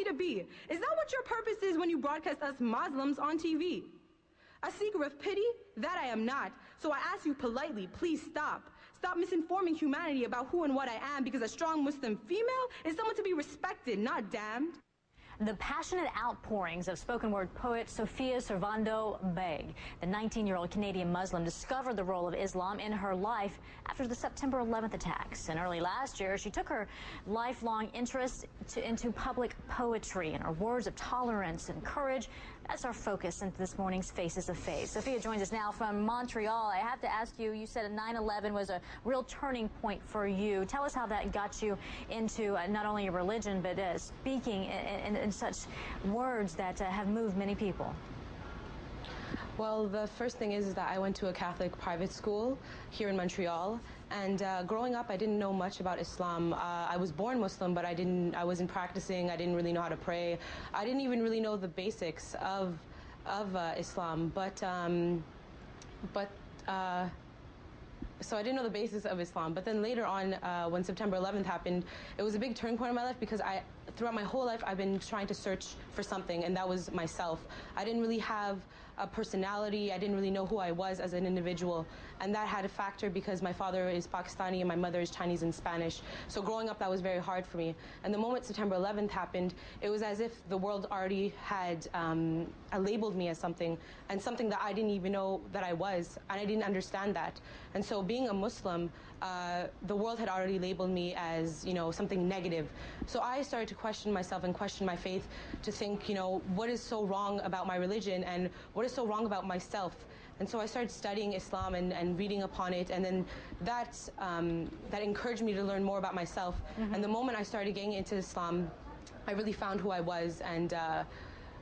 me to be? Is that what your purpose is when you broadcast us Muslims on TV? A seeker of pity? That I am not. So I ask you politely, please stop. Stop misinforming humanity about who and what I am, because a strong Muslim female is someone to be respected, not damned. The passionate outpourings of spoken word poet Sofia Baig, the 19-year-old Canadian Muslim, discovered the role of Islam in her life after the September 11th attacks. And early last year, she took her lifelong interest into public poetry and her words of tolerance and courage. That's our focus into this morning's Faces of Faith. Sofia joins us now from Montreal. I have to ask you, you said 9/11 was a real turning point for you. Tell us how that got you into not only your religion, but speaking in such words that have moved many people. Well, the first thing is that I went to a Catholic private school here in Montreal, and growing up I didn't know much about Islam. I was born Muslim, but I wasn't practicing. I didn't really know how to pray. I didn't even really know the basics of Islam, so I didn't know the basis of Islam. But then later on, when September 11th happened, it was a big turning point in my life, because throughout my whole life, I've been trying to search for something, and that was myself. I didn't really have a personality. I didn't really know who I was as an individual, and that had a factor because my father is Pakistani and my mother is Chinese and Spanish. So growing up, that was very hard for me. And the moment September 11th happened, it was as if the world already had labeled me as something, and something that I didn't even know that I was, and I didn't understand that. And so being a Muslim, the world had already labeled me as, something negative. So I started to question myself and question my faith, to think, what is so wrong about my religion and what is so wrong about myself? And so I started studying Islam and reading upon it, and then that encouraged me to learn more about myself. Mm-hmm. And the moment I started getting into Islam, I really found who I was, and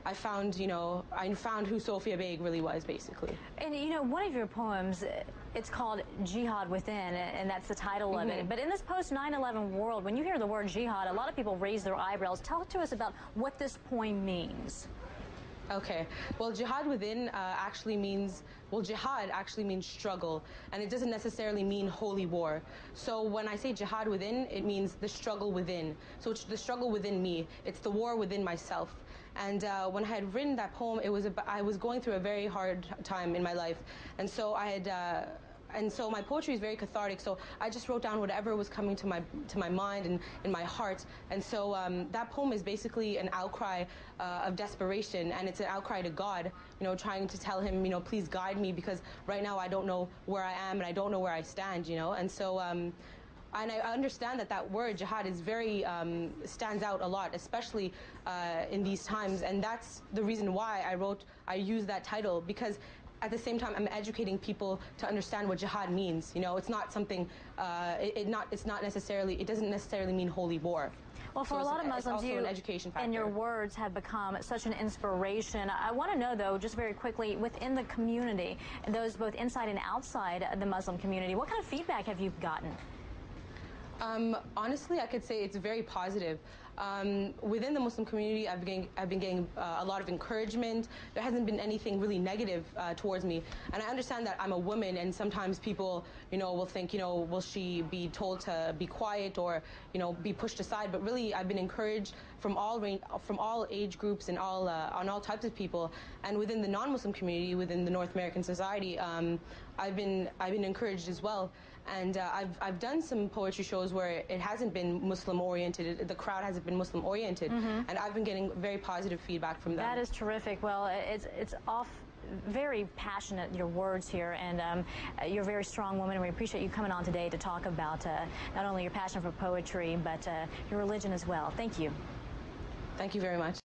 I found who Sofia Baig really was, basically. And one of your poems, it's called Jihad Within, and that's the title of it. But in this post-9/11 world, when you hear the word jihad, a lot of people raise their eyebrows. Tell to us about what this poem means. Okay, well, jihad within jihad actually means struggle, and it doesn't necessarily mean holy war. So when I say jihad within, it means the struggle within. So it's the struggle within me. It's the war within myself. And when I had written that poem, I was going through a very hard time in my life, and so so my poetry is very cathartic. So I just wrote down whatever was coming to my mind and in my heart. And so that poem is basically an outcry of desperation, and it's an outcry to God, trying to tell him, please guide me, because right now I don't know where I am and I don't know where I stand, And so and I understand that word jihad is very stands out a lot, especially in these times, and that's the reason why I use that title, because at the same time I'm educating people to understand what jihad means. It's not something it doesn't necessarily mean holy war. Well, for a lot of Muslims, you, and your words have become such an inspiration. I want to know, though, just very quickly, within the community, those both inside and outside the Muslim community, what kind of feedback have you gotten? Honestly, I could say it's very positive. Within the Muslim community, I've been getting a lot of encouragement. There hasn't been anything really negative towards me. And I understand that I'm a woman, and sometimes people, will think, will she be told to be quiet or, be pushed aside? But really, I've been encouraged from all age groups and on all types of people. And within the non-Muslim community, within the North American society, I've been encouraged as well. And I've done some poetry shows where it hasn't been Muslim oriented. The crowd hasn't been Muslim oriented, and I've been getting very positive feedback from them. That is terrific. Well, it's very passionate, your words here, and you're a very strong woman, and we appreciate you coming on today to talk about not only your passion for poetry, but your religion as well. Thank you. Thank you very much.